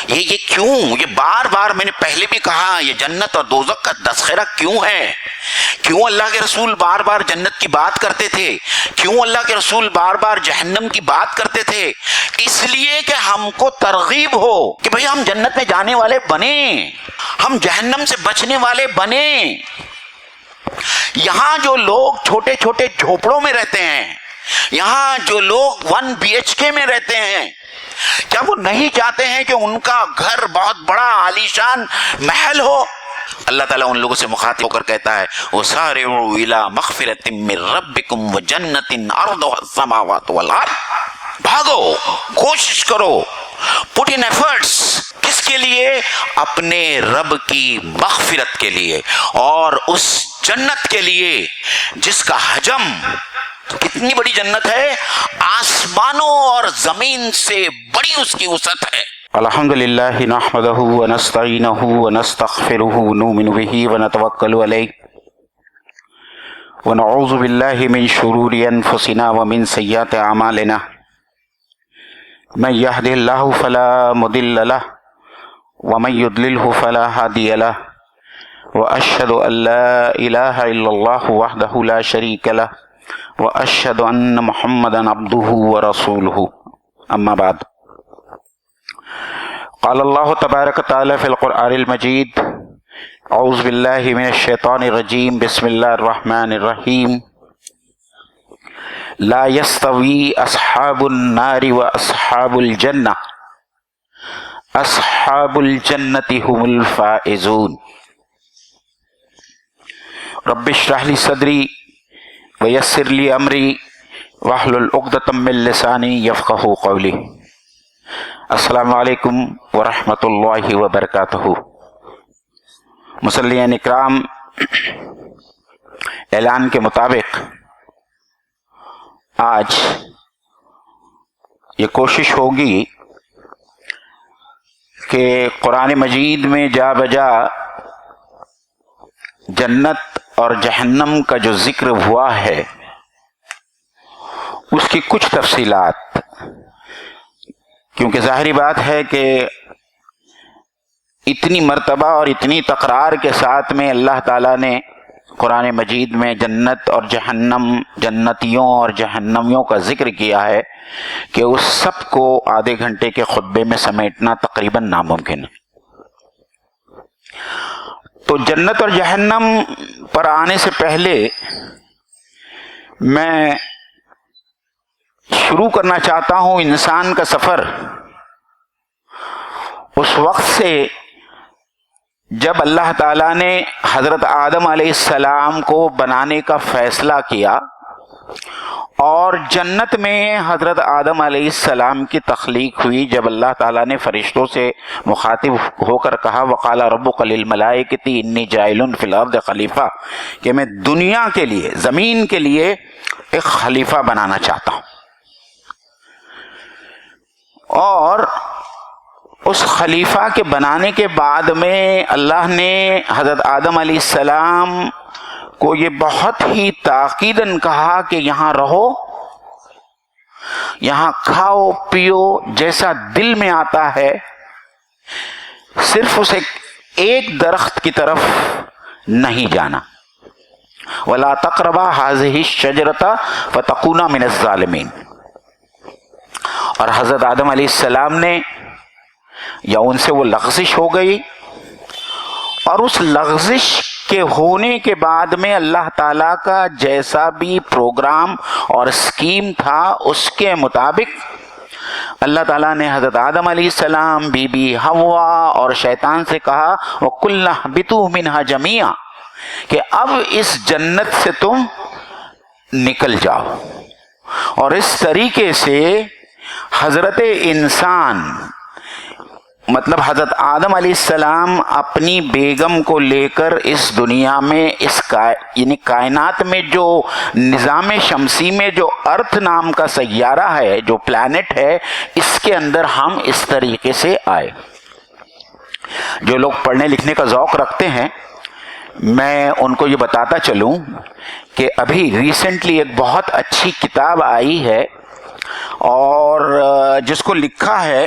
یہ کیوں؟ یہ بار بار میں نے پہلے بھی کہا، یہ جنت اور دوزخ کا تذکرہ کیوں ہے؟ کیوں اللہ کے رسول بار بار جنت کی بات کرتے تھے؟ کیوں اللہ کے رسول بار بار جہنم کی بات کرتے تھے؟ اس لیے کہ ہم کو ترغیب ہو کہ بھئی ہم جنت میں جانے والے بنیں، ہم جہنم سے بچنے والے بنیں۔ یہاں جو لوگ چھوٹے چھوٹے جھوپڑوں میں رہتے ہیں، یہاں جو لوگ 1 BHK میں رہتے ہیں، کیا وہ نہیں چاہتے ہیں کہ ان کا گھر بہت بڑا عالیشان محل ہو؟ اللہ تعالیٰ ان لوگوں سے مخاطب ہو کر کہتا ہے وَسَارِعُوا إِلَىٰ مَغْفِرَةٍ مِّن رَّبِّكُمْ وَجَنَّةٍ عَرْضُهَا السَّمَاوَاتُ وَالْأَرْضُ، بھاگو، کوشش کرو، پٹ ان ایفرٹس، کس کے لیے؟ اپنے رب کی مغفرت کے لیے اور اس جنت کے لیے جس کا حجم، کتنی بڑی جنت ہے، آسمانوں اور زمین سے بڑی اس کی وسعت ہے۔ الحمدللہ نحمدہ ونستعینہ ونستغفرہ ونؤمن بہ ونتوکل علیہ ونعوذ باللہ من شرور انفسنا ومن سیئات اعمالنا، من یہدہ اللہ فلا مضل لہ ومن یضللہ فلا ہادی لہ، واشہد ان لا الہ الا اللہ وحدہ لا شریک لہ، واشہد ان محمدا عبدہ ورسولہ، اما بعد۔ قال اللہ تبارک تعالی فی القرآن المجید اعوذ باللہ من الشیطان الرجیم بسم اللہ الرحمن الرحیم لا یستوی اصحاب النار واصحاب الجنہ اصحاب الجنۃ هم الفائزون۔ رب اشرح لی صدری ویسر لی امری واحلل عقدۃ من لسانی یفقہوا قولی۔ السلام علیکم ورحمۃ اللہ وبرکاتہ۔ مصلیین اکرام، اعلان کے مطابق آج یہ کوشش ہوگی کہ قرآن مجید میں جا بجا جنت اور جہنم کا جو ذکر ہوا ہے اس کی کچھ تفصیلات، کیونکہ ظاہری بات ہے کہ اتنی مرتبہ اور اتنی تکرار کے ساتھ میں اللہ تعالیٰ نے قرآن مجید میں جنت اور جہنم، جنتیوں اور جہنمیوں کا ذکر کیا ہے کہ اس سب کو آدھے گھنٹے کے خطبے میں سمیٹنا تقریباً ناممکن ہے۔ تو جنت اور جہنم پر آنے سے پہلے میں شروع کرنا چاہتا ہوں انسان کا سفر اس وقت سے جب اللہ تعالیٰ نے حضرت آدم علیہ السلام کو بنانے کا فیصلہ کیا اور جنت میں حضرت آدم علیہ السلام کی تخلیق ہوئی، جب اللہ تعالیٰ نے فرشتوں سے مخاطب ہو کر کہا وقال ربک للملائکۃ انی جاعل فی الارض خلیفہ، کہ میں دنیا کے لیے، زمین کے لیے ایک خلیفہ بنانا چاہتا ہوں، اور اس خلیفہ کے بنانے کے بعد میں اللہ نے حضرت آدم علیہ السلام کو یہ بہت ہی تاکیداً کہا کہ یہاں رہو، یہاں کھاؤ پیو جیسا دل میں آتا ہے، صرف اسے ایک درخت کی طرف نہیں جانا، وَلَا تَقْرَبَا هَٰذِهِ الشَّجَرَةَ فَتَكُونَا مِنَ الظَّالِمِينَ۔ اور حضرت آدم علیہ السلام نے یا ان سے وہ لغزش ہو گئی، اور اس لغزش کے ہونے کے بعد میں اللہ تعالیٰ کا جیسا بھی پروگرام اور اسکیم تھا اس کے مطابق اللہ تعالیٰ نے حضرت آدم علیہ السلام، بی بی حوا اور شیطان سے کہا وَقُلْنَا اهْبِطُوا مِنْهَا جَمِيعًا، کہ اب اس جنت سے تم نکل جاؤ۔ اور اس طریقے سے حضرت انسان، مطلب حضرت آدم علیہ السلام اپنی بیگم کو لے کر اس دنیا میں، یعنی کائنات میں جو نظام شمسی میں جو ارتھ نام کا سیارہ ہے، جو پلانٹ ہے، اس کے اندر ہم اس طریقے سے آئے۔ جو لوگ پڑھنے لکھنے کا ذوق رکھتے ہیں، میں ان کو یہ بتاتا چلوں کہ ابھی ریسنٹلی ایک بہت اچھی کتاب آئی ہے، اور جس کو لکھا ہے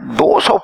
200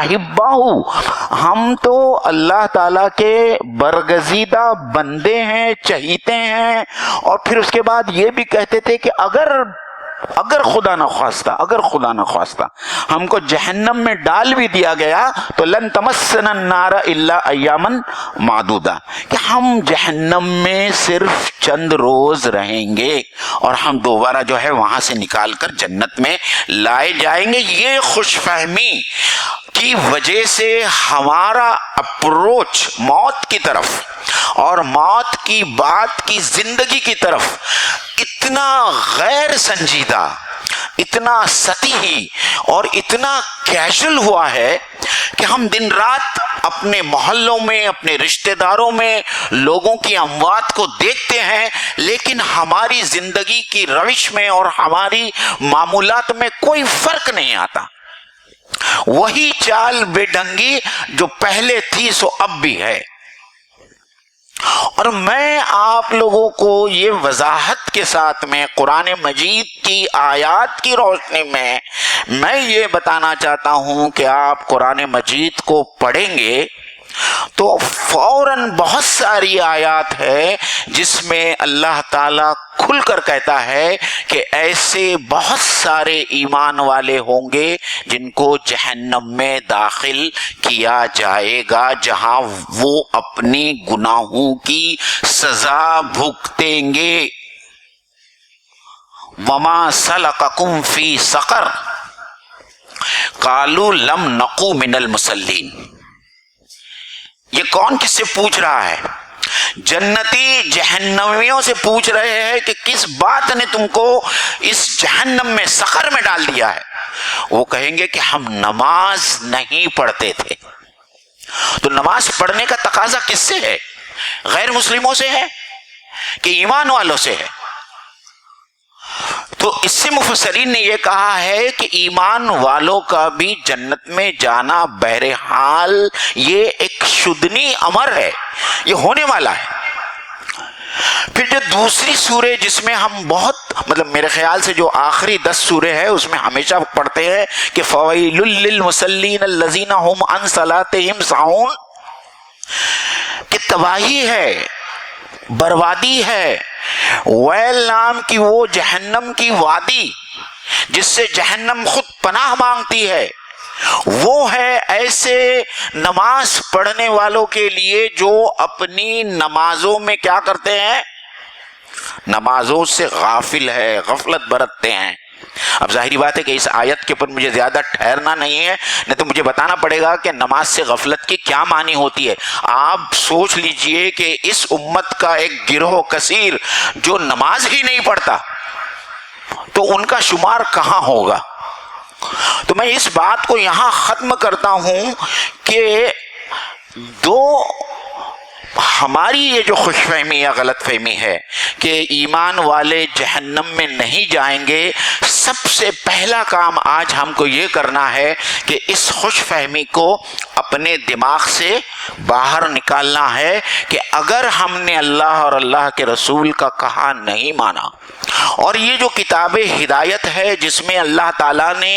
احباہو، ہم تو اللہ تعالیٰ کے برگزیدہ بندے ہیں، چہیتے ہیں. اور پھر اس کے بعد یہ بھی کہتے تھے کہ اگر خدا نہ خواستہ ہم کو جہنم میں ڈال بھی دیا گیا تو لن تمسنا النار الا ایاما معدودہ، کہ ہم جہنم میں صرف چند روز رہیں گے اور ہم دوبارہ جو ہے وہاں سے نکال کر جنت میں لائے جائیں گے. یہ خوش فہمی کی وجہ سے ہمارا اپروچ موت کی طرف اور موت کی بات کی زندگی کی طرف اتنا غیر سنجیدہ، اتنا سطحی اور اتنا کیجول ہوا ہے کہ ہم دن رات اپنے محلوں میں، اپنے رشتہ داروں میں لوگوں کی اموات کو دیکھتے ہیں، لیکن ہماری زندگی کی روش میں اور ہماری معمولات میں کوئی فرق نہیں آتا. وہی چال بے ڈھنگی جو پہلے تھی سو اب بھی ہے. اور میں آپ لوگوں کو یہ وضاحت کے ساتھ میں قرآن مجید کی آیات کی روشنی میں یہ بتانا چاہتا ہوں کہ آپ قرآن مجید کو پڑھیں گے تو فوراً بہت ساری آیات ہے جس میں اللہ تعالیٰ کھل کر کہتا ہے کہ ایسے بہت سارے ایمان والے ہوں گے جن کو جہنم میں داخل کیا جائے گا، جہاں وہ اپنی گناہوں کی سزا بھگتیں گے. وما سلککم فی سقر قالوا لم نکو من المصلین. یہ کون کس سے پوچھ رہا ہے؟ جنتی جہنمیوں سے پوچھ رہے ہیں کہ کس بات نے تم کو اس جہنم میں، سقر میں ڈال دیا ہے. وہ کہیں گے کہ ہم نماز نہیں پڑھتے تھے. تو نماز پڑھنے کا تقاضا کس سے ہے؟ غیر مسلموں سے ہے کہ ایمان والوں سے ہے؟ تو اس سے مفسرین نے یہ کہا ہے کہ ایمان والوں کا بھی جنت میں جانا بہرحال یہ ایک شدنی امر ہے، یہ ہونے والا ہے. پھر جو دوسری سورہ جس میں ہم بہت میرے خیال سے جو آخری 10 سورہ ہے اس میں ہمیشہ پڑھتے ہیں کہ فویل للمصلین الذین هم عن صلاتهم ساہون، کہ تباہی ہے، بربادی ہے. ویل نام کی وہ جہنم کی وادی جس سے جہنم خود پناہ مانگتی ہے، وہ ہے ایسے نماز پڑھنے والوں کے لیے جو اپنی نمازوں میں کیا کرتے ہیں؟ نمازوں سے غافل ہے، غفلت برتتے ہیں. اب ظاہری بات ہے کہ اس آیت کے اوپر مجھے زیادہ ٹھہرنا نہیں ہے، نہیں تو مجھے بتانا پڑے گا کہ نماز سے غفلت کی کیا معنی ہوتی ہے. آپ سوچ لیجئے کہ اس امت کا ایک گروہ کثیر جو نماز ہی نہیں پڑھتا تو ان کا شمار کہاں ہوگا. تو میں اس بات کو یہاں ختم کرتا ہوں کہ ہماری یہ جو خوش فہمی یا غلط فہمی ہے کہ ایمان والے جہنم میں نہیں جائیں گے، سب سے پہلا کام آج ہم کو یہ کرنا ہے کہ اس خوش فہمی کو اپنے دماغ سے باہر نکالنا ہے کہ اگر ہم نے اللہ اور اللہ کے رسول کا کہا نہیں مانا، اور یہ جو کتاب ہدایت ہے جس میں اللہ تعالیٰ نے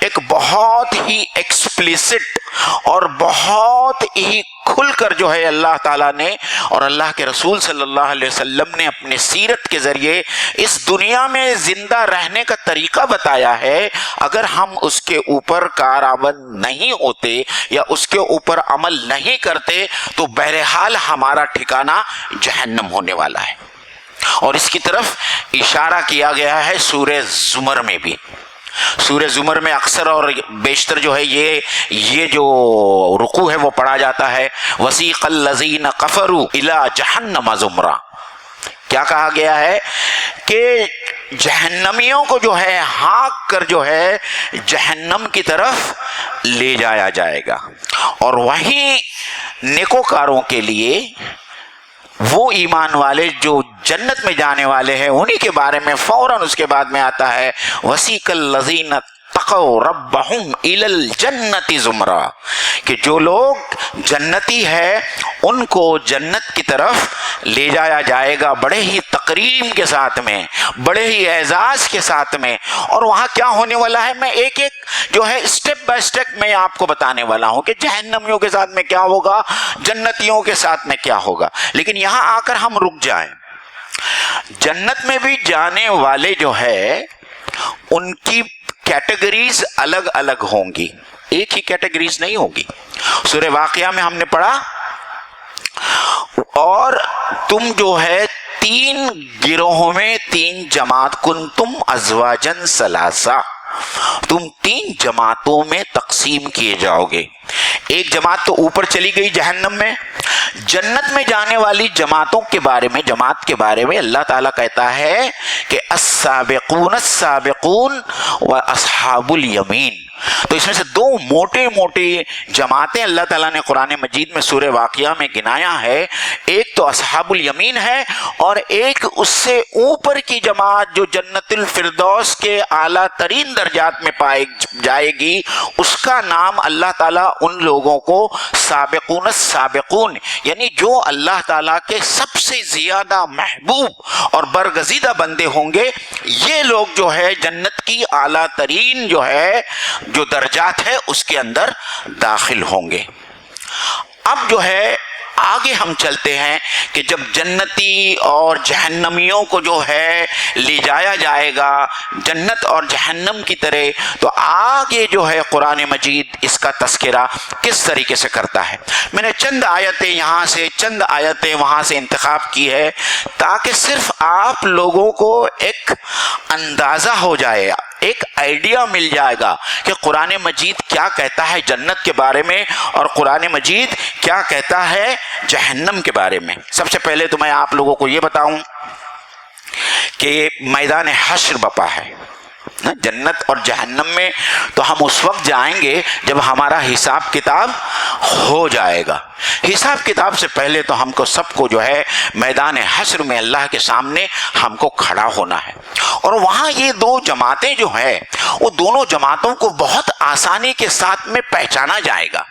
ایک بہت ہی ایکسپلیسٹ اور بہت ہی کھل کر جو ہے اللہ تعالیٰ نے اور اللہ کے رسول صلی اللہ علیہ وسلم نے اپنے سیرت کے ذریعے اس دنیا میں زندہ رہنے کا طریقہ بتایا ہے، اگر ہم اس کے اوپر کارآمد نہیں ہوتے یا اس کے اوپر عمل نہیں کرتے تو بہرحال ہمارا ٹھکانہ جہنم ہونے والا ہے. اور اس کی طرف اشارہ کیا گیا ہے سورہ زمر میں بھی. سورہ زمر میں اکثر اور بیشتر جو ہے یہ جو رکوع ہے وہ پڑھا جاتا ہے وسیق الذین کفروا الی جہنم زمرا. کیا کہا گیا ہے کہ جہنمیوں کو جو ہے ہانک کر جو ہے جہنم کی طرف لے جایا جائے گا، اور وہیں نیکوکاروں کے لیے وہ ایمان والے جو جنت میں جانے والے ہیں انہی کے بارے میں فوراً اس کے بعد میں آتا ہے وسیق الذین اتقوا ربهم الی الجنۃ زمرا، کہ جو لوگ جنتی ہے ان کو جنت کی طرف لے جایا جائے گا بڑے ہی تکریم کے ساتھ میں، بڑے ہی اعزاز کے ساتھ میں۔ اور وہاں کیا ہونے والا ہے میں ایک ایک جو ہے اسٹیپ بائی اسٹیپ میں آپ کو بتانے والا ہوں کہ جہنمیوں کے ساتھ میں کیا ہوگا، جنتیوں کے ساتھ میں کیا ہوگا۔ لیکن یہاں آ کر ہم رک جائیں۔ جنت میں بھی جانے والے جو ہے ان کی کیٹیگریز الگ الگ ہوں گی، ایک ہی کیٹیگریز نہیں ہوگی۔ سورہ واقعہ میں ہم نے پڑھا، اور تم جو ہے 3 گروہوں میں 3 جماعت، کنتم ازواجن ثلاثہ، تم 3 جماعتوں میں تقسیم کیے جاؤ گے۔ ایک جماعت تو اوپر چلی گئی جہنم میں۔ جنت میں جانے والی جماعتوں کے بارے میں، جماعت کے بارے میں اللہ تعالیٰ کہتا ہے کہ السابقون السابقون و اصحاب الیمین۔ تو اس میں سے 2 موٹے موٹے جماعتیں اللہ تعالیٰ نے قرآن مجید میں سورہ واقعہ میں گنایا ہے۔ ایک تو اصحاب الیمین ہے، اور ایک اس سے اوپر کی جماعت جو جنت الفردوس کے اعلیٰ ترین درجات میں پائی جائے گی، اس کا نام اللہ تعالیٰ ان لوگوں کو سابقون السابقون، یعنی جو اللہ تعالیٰ کے سب سے زیادہ محبوب اور برگزیدہ بندے ہوں گے، یہ لوگ جو ہے جنت کی اعلیٰ ترین جو درجات ہے اس کے اندر داخل ہوں گے۔ اب جو ہے آگے ہم چلتے ہیں کہ جب جنتی اور جہنمیوں کو جو ہے لے جایا جائے گا جنت اور جہنم کی طرح، تو آگے جو ہے قرآن مجید اس کا تذکرہ کس طریقے سے کرتا ہے۔ میں نے چند آیتیں یہاں سے چند آیتیں وہاں سے انتخاب کی ہے تاکہ صرف آپ لوگوں کو ایک اندازہ ہو جائے، ایک آئیڈیا مل جائے گا کہ قرآن مجید کیا کہتا ہے جنت کے بارے میں اور قرآن مجید کیا کہتا ہے جہنم کے بارے میں۔ سب سے پہلے تو میں آپ لوگوں کو یہ بتاؤں کہ میدان حشر بپا ہے جنت اور جہنم میں، تو ہم اس وقت جائیں گے جب ہمارا حساب کتاب ہو جائے گا۔ حساب کتاب سے پہلے تو ہم کو سب کو جو ہے میدان حشر میں اللہ کے سامنے ہم کو کھڑا ہونا ہے، اور وہاں یہ 2 جماعتیں جو ہیں وہ دونوں جماعتوں کو بہت آسانی کے ساتھ میں پہچانا جائے گا،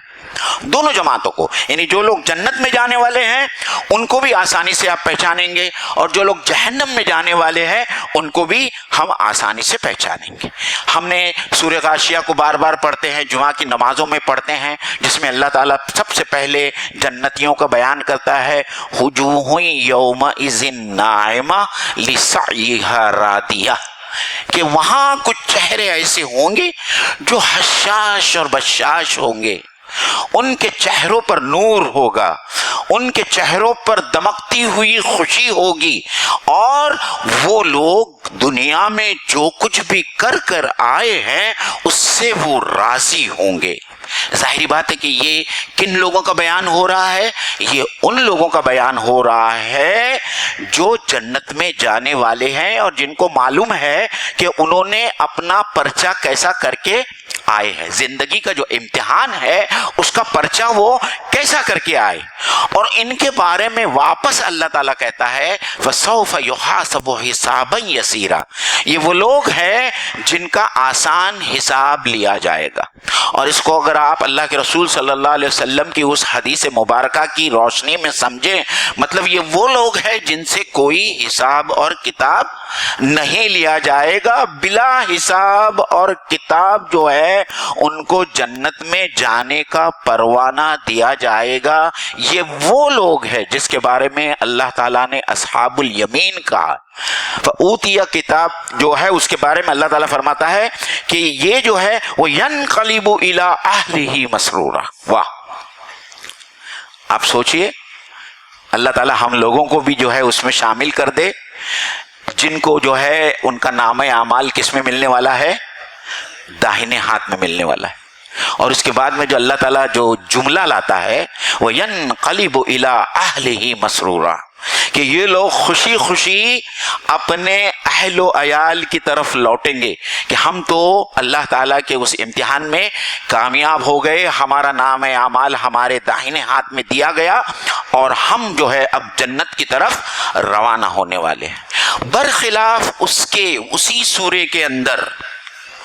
دونوں جماعتوں کو، یعنی جو لوگ جنت میں جانے والے ہیں ان کو بھی آسانی سے آپ پہچانیں گے، اور جو لوگ جہنم میں جانے والے ہیں ان کو بھی ہم آسانی سے پہچانیں گے۔ ہم نے سورہ غاشیہ کو بار بار پڑھتے ہیں، جمعہ کی نمازوں میں پڑھتے ہیں، جس میں اللہ تعالیٰ سب سے پہلے جنتیوں کا بیان کرتا ہے، وجوہ یومئذ ناعمہ لسعیہا راضیہ، کہ وہاں کچھ چہرے ایسے ہوں گے جو حشاش اور بشاش ہوں گے، ان کے چہروں پر نور ہوگا، ان کے چہروں پر دمکتی ہوئی خوشی ہوگی، اور وہ لوگ دنیا میں جو کچھ بھی کر آئے ہیں اس سے وہ راضی ہوں گے۔ ظاہری بات ہے کہ یہ کن لوگوں کا بیان ہو رہا ہے؟ یہ ان لوگوں کا بیان ہو رہا ہے جو جنت میں جانے والے ہیں اور جن کو معلوم ہے کہ انہوں نے اپنا پرچہ کیسا کر کے آئے ہیں، زندگی کا جو امتحان ہے اس کا پرچہ وہ کیسا کر کے آئے، اور ان کے بارے میں واپس اللہ تعالیٰ کہتا ہے فَسَوْفَ يُحَاسَبُ حِسَابًا يَسِيرًا، یہ وہ لوگ ہیں جن کا آسان حساب لیا جائے گا۔ اور اس کو اگر آپ اللہ کے رسول صلی اللہ علیہ وسلم کی اس حدیث مبارکہ کی روشنی میں سمجھیں، مطلب یہ وہ لوگ ہیں جن سے کوئی حساب اور کتاب نہیں لیا جائے گا، بلا حساب اور کتاب جو ہے ان کو جنت میں جانے کا پروانہ دیا جائے گا۔ یہ وہ لوگ ہیں جس کے بارے میں اللہ تعالیٰ نے اصحاب الیمین کہا، فَأُوتِیَ کتاب جو ہے اس کے بارے میں اللہ تعالیٰ فرماتا ہے کہ یہ جو ہے وہ يَنْقَلِبُ إِلَىٰ أَهْلِهِ مَسْرُورًا۔ واہ، آپ سوچئے اللہ تعالیٰ ہم لوگوں کو بھی جو ہے اس میں شامل کر دے جن کو جو ہے ان کا نام اعمال کس میں ملنے والا ہے؟ داہنے ہاتھ میں ملنے والا ہے۔ اور اس کے بعد میں جو اللہ تعالیٰ جو جملہ لاتا ہے وہ يَنْقَلِبُ إِلَىٰ أَهْلِهِ مَسْرُورًا، کہ یہ لوگ خوشی خوشی اپنے اہل و عیال کی طرف لوٹیں گے کہ ہم تو اللہ تعالیٰ کے اس امتحان میں کامیاب ہو گئے، ہمارا نام اعمال ہمارے داہنے ہاتھ میں دیا گیا اور ہم جو ہے اب جنت کی طرف روانہ ہونے والے ہیں۔ برخلاف اس کے اسی سورے کے اندر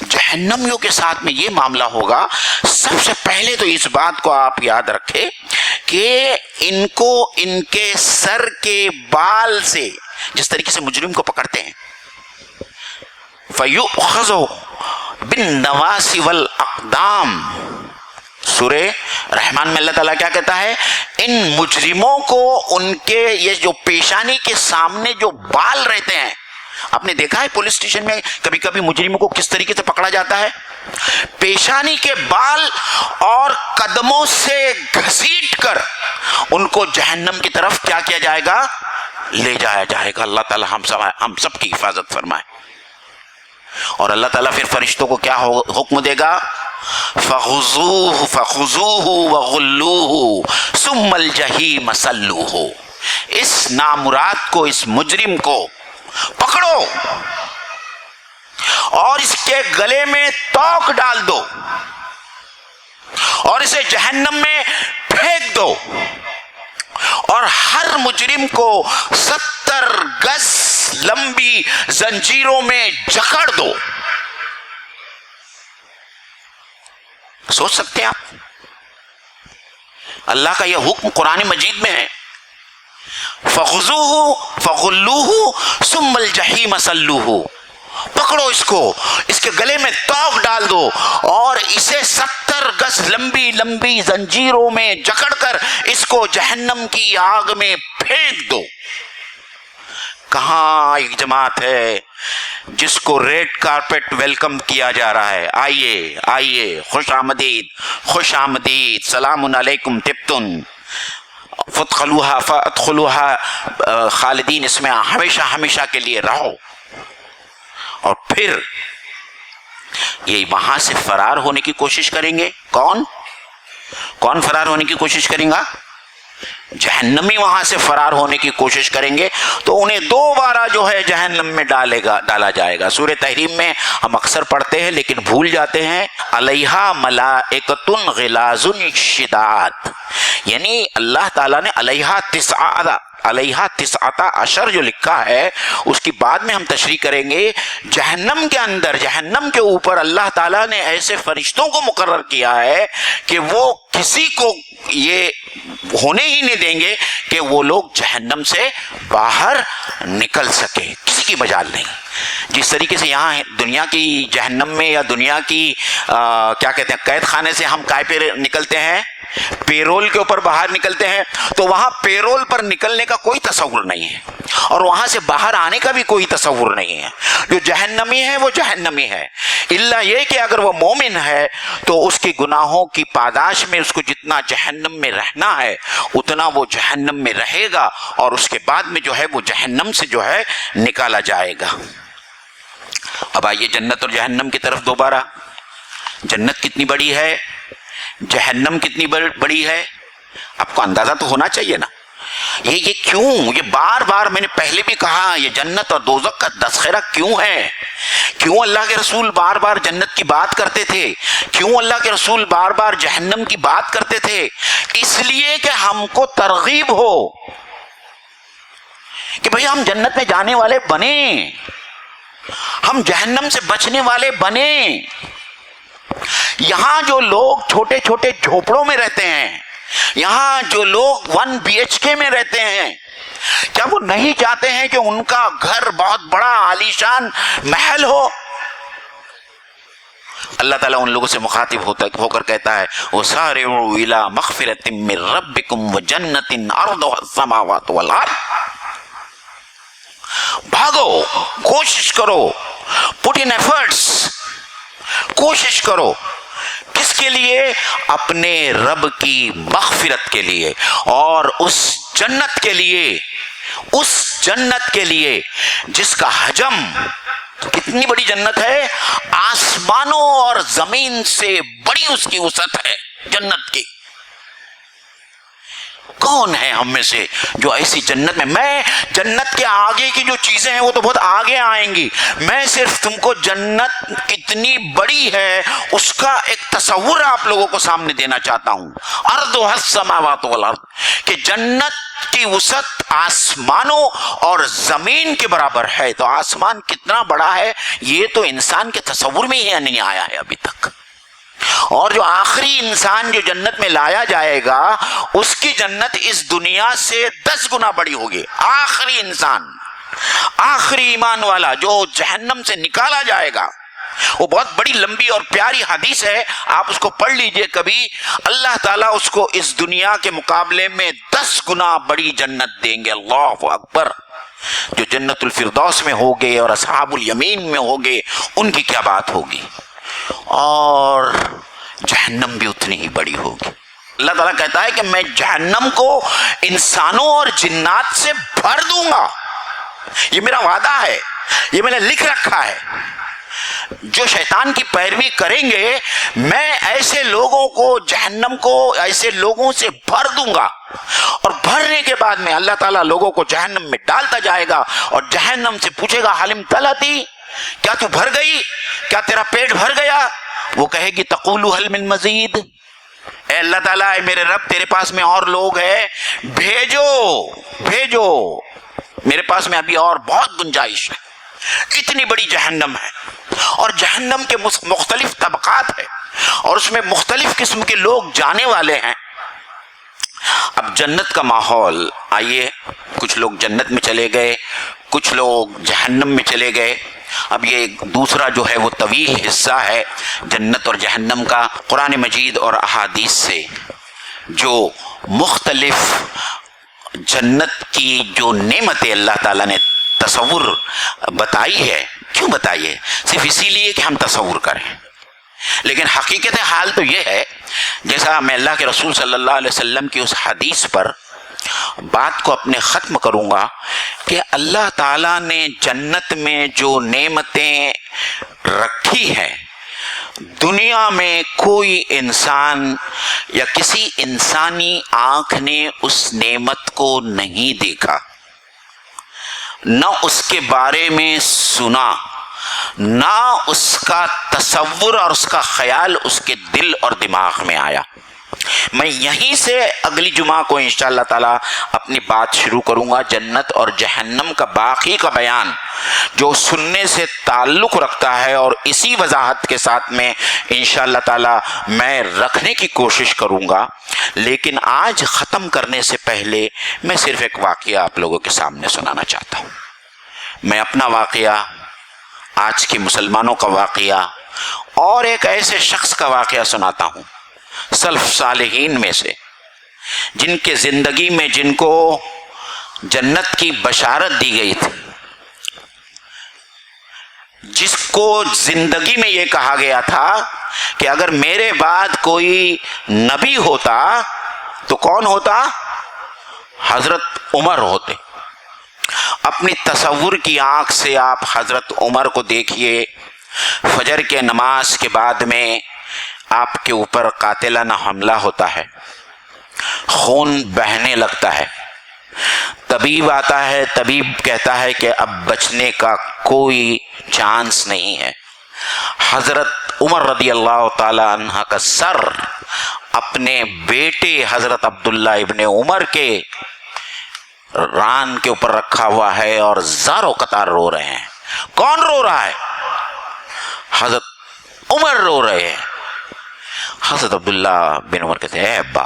جہنمیوں کے ساتھ میں یہ معاملہ ہوگا، سب سے پہلے تو اس بات کو آپ یاد رکھیں کہ ان کو ان کے سر کے بال سے جس طریقے سے مجرم کو پکڑتے ہیں، فَيُؤْخَذُ بِالنَّوَاسِ وَالْأَقْدَامِ، سورہ رحمان میں اللہ تعالیٰ کیا کہتا ہے؟ ان مجرموں کو ان کے یہ جو پیشانی کے سامنے جو بال رہتے ہیں، آپ نے دیکھا ہے پولیس اسٹیشن میں کبھی کبھی مجرموں کو کس طریقے سے پکڑا جاتا ہے؟ پیشانی کے بال اور قدموں سے گھسیٹ کر ان کو جہنم کی طرف کیا کیا جائے گا؟ لے جایا جائے گا۔ اللہ تعالیٰ ہم سب کی حفاظت فرمائے۔ اور اللہ تعالیٰ پھر فرشتوں کو کیا حکم دے گا؟ فَخُذُوهُ وَغُلُّوهُ ثُمَّ الْجَحِيمَ صَلُّوهُ، اس نامراد کو، اس مجرم کو پکڑو اور اس کے گلے میں توق ڈال دو اور اسے جہنم میں پھینک دو، اور ہر مجرم کو 70 گز لمبی زنجیروں میں جکڑ دو۔ سوچ سکتے ہیں آپ؟ اللہ کا یہ حکم قرآن مجید میں ہے، فَخُذُوهُ فَغُلُّوهُ ثُمَّ الْجَحِيمَ صَلُّوهُ، پکڑو اس کو، اس کے گلے میں توق ڈال دو اور اسے 70 گز لمبی زنجیروں میں جکڑ کر اس کو جہنم کی آگ میں پھینک دو۔ کہاں ایک جماعت ہے جس کو ریڈ کارپیٹ ویلکم کیا جا رہا ہے، آئیے آئیے، خوش آمدید خوش آمدید، سلام علیکم طبتم فادخلوها خالدین، اس میں ہمیشہ کے لیے رہو۔ اور پھر یہ وہاں سے فرار ہونے کی کوشش کریں گے۔ کون فرار ہونے کی کوشش کریں گا؟ جہنمی وہاں سے فرار ہونے کی کوشش کریں گے تو انہیں دوبارہ جو ہے جہنم میں ڈالا جائے گا۔ سورہ تحریم میں ہم اکثر پڑھتے ہیں لیکن بھول جاتے ہیں، علیہا ملائکۃ غلاظ شداد، یعنی اللہ تعالیٰ نے علیہا تسعۃ عشر جو لکھا ہے اس کی بعد میں ہم تشریح کریں گے۔ جہنم کے اندر، جہنم کے اوپر اللہ تعالیٰ نے ایسے فرشتوں کو مقرر کیا ہے کہ وہ کسی کو یہ ہونے ہی نہیں دیں گے کہ وہ لوگ جہنم سے باہر نکل سکے، کسی کی مجال نہیں۔ جس طریقے سے یہاں دنیا کی جہنم میں یا دنیا کی کیا کہتے ہیں قید خانے سے ہم کائے پہ نکلتے ہیں؟ پیرول کے اوپر باہر نکلتے ہیں، تو وہاں پیرول پر نکلنے کا کوئی تصور نہیں ہے اور وہاں سے باہر آنے کا بھی کوئی تصور نہیں ہے۔ جو جہنمی ہے وہ جہنمی ہے، الا یہ کہ اگر وہ مومن ہے تو اس کی گناہوں کی پاداش میں اس کو جتنا جہنم میں رہنا ہے اتنا وہ جہنم میں رہے گا، اور اس کے بعد میں جو ہے وہ جہنم سے جو ہے نکالا جائے گا۔ اب آئیے جنت اور جہنم کی طرف دوبارہ۔ جنت کتنی بڑی ہے، جہنم کتنی بڑی ہے، آپ کو اندازہ تو ہونا چاہیے نا۔ یہ کیوں، یہ بار بار میں نے پہلے بھی کہا، یہ جنت اور دوزخ کا تذکرہ کیوں ہے؟ کیوں اللہ کے رسول بار بار جنت کی بات کرتے تھے؟ کیوں اللہ کے رسول بار بار جہنم کی بات کرتے تھے؟ اس لیے کہ ہم کو ترغیب ہو کہ بھئی ہم جنت میں جانے والے بنیں، ہم جہنم سے بچنے والے بنیں۔ یہاں جو لوگ چھوٹے چھوٹے جھوپڑوں میں رہتے ہیں، یہاں جو لوگ 1 BHK میں رہتے ہیں، کیا وہ نہیں چاہتے ہیں کہ ان کا گھر بہت بڑا عالیشان محل ہو؟ اللہ تعالیٰ ان لوگوں سے مخاطب ہو کر کہتا ہے وَسَارِعُوا إِلَىٰ مَغْفِرَةٍ مِّن رَبِّكُمْ وَجَنَّةٍ عَرْضُهَا السَّمَاوَاتُ وَالْأَرْضُ، بھاگو، کوشش کرو، put in efforts، کوشش کرو، کس کے لیے؟ اپنے رب کی مغفرت کے لیے اور اس جنت کے لیے، اس جنت کے لیے جس کا حجم، کتنی بڑی جنت ہے، آسمانوں اور زمین سے بڑی اس کی وسعت ہے جنت کی۔ کون ہے ہم میں سے جو ایسی جنت میں جنت کے آگے کی جو چیزیں ہیں وہ تو بہت آگے آئیں گی، میں صرف تم کو جنت کتنی بڑی ہے اس کا ایک تصور آپ لوگوں کو سامنے دینا چاہتا ہوں۔ ارض السماوات والارض، کہ جنت کی وسعت آسمانوں اور زمین کے برابر ہے. تو آسمان کتنا بڑا ہے یہ تو انسان کے تصور میں ہی نہیں آیا ہے ابھی تک. اور جو آخری انسان جو جنت میں لایا جائے گا اس کی جنت اس دنیا سے 10 گنا بڑی ہوگی. آخری انسان، آخری ایمان والا جو جہنم سے نکالا جائے گا، وہ بہت بڑی لمبی اور پیاری حدیث ہے، آپ اس کو پڑھ لیجئے کبھی. اللہ تعالیٰ اس کو اس دنیا کے مقابلے میں 10 گنا بڑی جنت دیں گے. اللہ اکبر. جو جنت الفردوس میں ہوگے اور اصحاب الیمین میں ہوگے ان کی کیا بات ہوگی. اور جہنم بھی اتنی ہی بڑی ہوگی. اللہ تعالیٰ کہتا ہے کہ میں جہنم کو انسانوں اور جنات سے بھر دوں گا. یہ میرا وعدہ ہے، یہ میں نے لکھ رکھا ہے. جو شیطان کی پیروی کریں گے میں ایسے لوگوں کو جہنم کو ایسے لوگوں سے بھر دوں گا. اور بھرنے کے بعد میں اللہ تعالیٰ لوگوں کو جہنم میں ڈالتا جائے گا اور جہنم سے پوچھے گا حلم تلتی، کیا تو بھر گئی، کیا تیرا پیٹ بھر گیا؟ وہ کہے گی تقول حل من مزید. اے اللہ تعالیٰ، اے میرے رب، تیرے پاس میں اور لوگ ہیں، بھیجو بھیجو، میرے پاس میں ابھی اور بہت گنجائش ہے. اتنی بڑی جہنم ہے اور جہنم کے مختلف طبقات ہیں اور اس میں مختلف قسم کے لوگ جانے والے ہیں. اب جنت کا ماحول، آئیے کچھ لوگ جنت میں چلے گئے، کچھ لوگ جہنم میں چلے گئے. اب یہ دوسرا جو ہے وہ طویل حصہ ہے جنت اور جہنم کا. قرآن مجید اور احادیث سے جو مختلف جنت کی جو نعمتیں اللہ تعالیٰ نے تصور بتائی ہے. کیوں بتائی ہے؟ صرف اسی لیے کہ ہم تصور کریں. لیکن حقیقت حال تو یہ ہے، جیسا میں اللہ کے رسول صلی اللہ علیہ وسلم کی اس حدیث پر بات کو اپنے ختم کروں گا کہ اللہ تعالیٰ نے جنت میں جو نعمتیں رکھی ہیں دنیا میں کوئی انسان یا کسی انسانی آنکھ نے اس نعمت کو نہیں دیکھا، نہ اس کے بارے میں سنا، نہ اس کا تصور اور اس کا خیال اس کے دل اور دماغ میں آیا. میں یہیں سے اگلی جمعہ کو انشاءاللہ تعالی اپنی بات شروع کروں گا. جنت اور جہنم کا باقی کا بیان جو سننے سے تعلق رکھتا ہے اور اسی وضاحت کے ساتھ میں انشاءاللہ تعالی میں رکھنے کی کوشش کروں گا. لیکن آج ختم کرنے سے پہلے میں صرف ایک واقعہ آپ لوگوں کے سامنے سنانا چاہتا ہوں. میں اپنا واقعہ، آج کے مسلمانوں کا واقعہ اور ایک ایسے شخص کا واقعہ سناتا ہوں سلف صالحین میں سے، جن کے زندگی میں جن کو جنت کی بشارت دی گئی تھی، جس کو زندگی میں یہ کہا گیا تھا کہ اگر میرے بعد کوئی نبی ہوتا تو کون ہوتا؟ حضرت عمر ہوتے. اپنی تصور کی آنکھ سے آپ حضرت عمر کو دیکھیے. فجر کے نماز کے بعد میں آپ کے اوپر قاتلانہ حملہ ہوتا ہے، خون بہنے لگتا ہے، طبیب آتا ہے، طبیب کہتا ہے کہ اب بچنے کا کوئی چانس نہیں ہے. حضرت عمر رضی اللہ تعالی عنہ کا سر اپنے بیٹے حضرت عبداللہ ابن عمر کے ران کے اوپر رکھا ہوا ہے اور زاروں قطار رو رہے ہیں. کون رو رہا ہے؟ حضرت عمر رو رہے ہیں. حضرت عبداللہ بن عمر کہتے ہیں اے ابا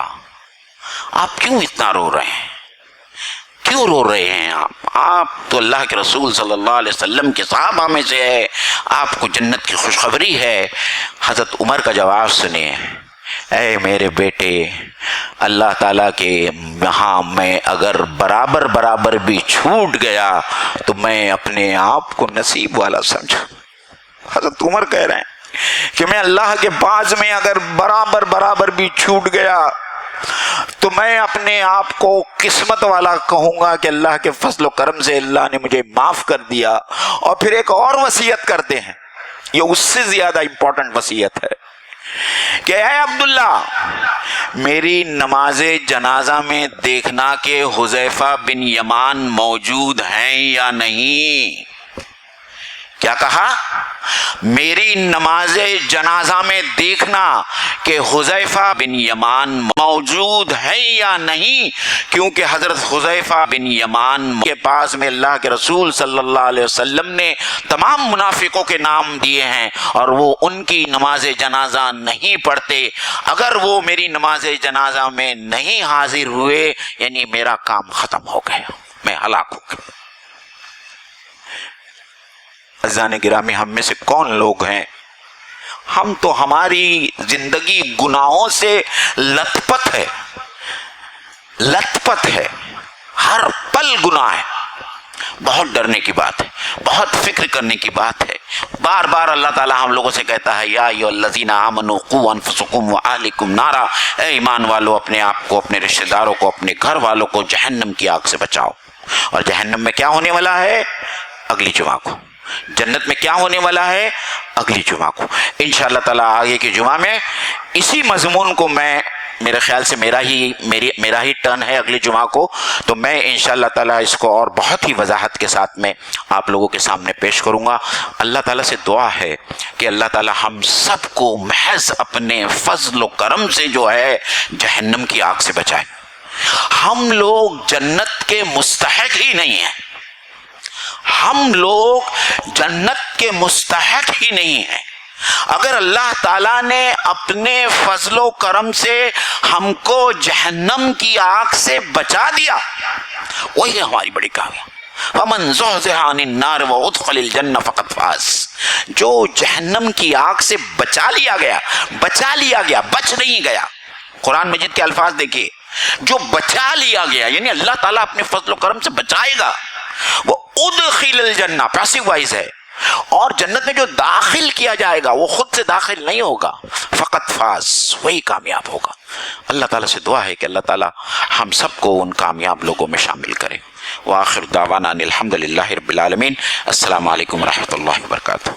آپ کیوں اتنا رو رہے ہیں، کیوں رو رہے ہیں؟ آپ تو اللہ کے رسول صلی اللہ علیہ وسلم کے صحابہ میں سے ہے، آپ کو جنت کی خوشخبری ہے. حضرت عمر کا جواب سنیے. اے میرے بیٹے، اللہ تعالیٰ کے یہاں میں اگر برابر بھی چھوٹ گیا تو میں اپنے آپ کو نصیب والا سمجھوں. حضرت عمر کہہ رہے ہیں کہ میں اللہ کے پاس میں اگر برابر بھی چھوٹ گیا تو میں اپنے آپ کو قسمت والا کہوں گا کہ اللہ کے فضل و کرم سے اللہ نے مجھے معاف کر دیا. اور پھر ایک اور وصیت کرتے ہیں، یہ اس سے زیادہ امپورٹنٹ وصیت ہے کہ اے عبداللہ میری نماز جنازہ میں دیکھنا کہ حذیفہ بن یمان موجود ہیں یا نہیں. کیا کہا؟ میری نماز جنازہ میں دیکھنا کہ حذیفہ بن یمان موجود ہے یا نہیں، کیونکہ حضرت حذیفہ بن یمان کے پاس میں اللہ کے رسول صلی اللہ علیہ وسلم نے تمام منافقوں کے نام دیے ہیں اور وہ ان کی نماز جنازہ نہیں پڑھتے. اگر وہ میری نماز جنازہ میں نہیں حاضر ہوئے یعنی میرا کام ختم ہو گیا، میں ہلاک ہو گیا. عزیزان گرامی، ہم میں سے کون لوگ ہیں، ہم تو ہماری زندگی گناہوں سے لت پت ہے، لت پت ہے، ہر پل گناہ ہے. بہت ڈرنے کی بات ہے، بہت فکر کرنے کی بات ہے. بار بار اللہ تعالیٰ ہم لوگوں سے کہتا ہے یا ایھا الذین آمنوا قوا انفسکم واہلکم نارا، اے ایمان والو اپنے آپ کو، اپنے رشتہ داروں کو، اپنے گھر والوں کو جہنم کی آگ سے بچاؤ. اور جہنم میں کیا ہونے والا ہے اگلی جمعہ کو، جنت میں کیا ہونے والا ہے اگلی جمعہ کو. انشاءاللہ تعالیٰ آگے کی جمعہ میں اسی مضمون کو میں، میرے خیال سے میرا ہی ٹرن ہے اگلی جمعہ کو، تو میں انشاءاللہ تعالیٰ اس کو اور بہت ہی وضاحت کے ساتھ میں آپ لوگوں کے سامنے پیش کروں گا. اللہ تعالیٰ سے دعا ہے کہ اللہ تعالیٰ ہم سب کو محض اپنے فضل و کرم سے جو ہے جہنم کی آگ سے بچائے. ہم لوگ جنت کے مستحق ہی نہیں ہیں، ہم لوگ جنت کے مستحق ہی نہیں ہیں. اگر اللہ تعالیٰ نے اپنے فضل و کرم سے ہم کو جہنم کی آگ سے بچا دیا، وہی ہماری بڑی کامیابی. وَمَنْ زُحْزِحَ عَنِ النَّارِ وَأُدْخِلَ الْجَنَّةَ فَقَدْ فَازَ. جو جہنم کی آگ سے بچا لیا گیا، بچ نہیں گیا. قرآن مجید کے الفاظ دیکھیے، جو بچا لیا گیا یعنی اللہ تعالیٰ اپنے فضل و کرم سے بچائے گا، وہ ادخل الجنہ پیسو وائز ہے، اور جنت میں جو داخل کیا جائے گا وہ خود سے داخل نہیں ہوگا، فقط فاز، وہی کامیاب ہوگا. اللہ تعالیٰ سے دعا ہے کہ اللہ تعالیٰ ہم سب کو ان کامیاب لوگوں میں شامل کرے. وآخر دعوانا ان الحمد للہ رب العالمین. السلام علیکم ورحمۃ اللہ وبرکاتہ.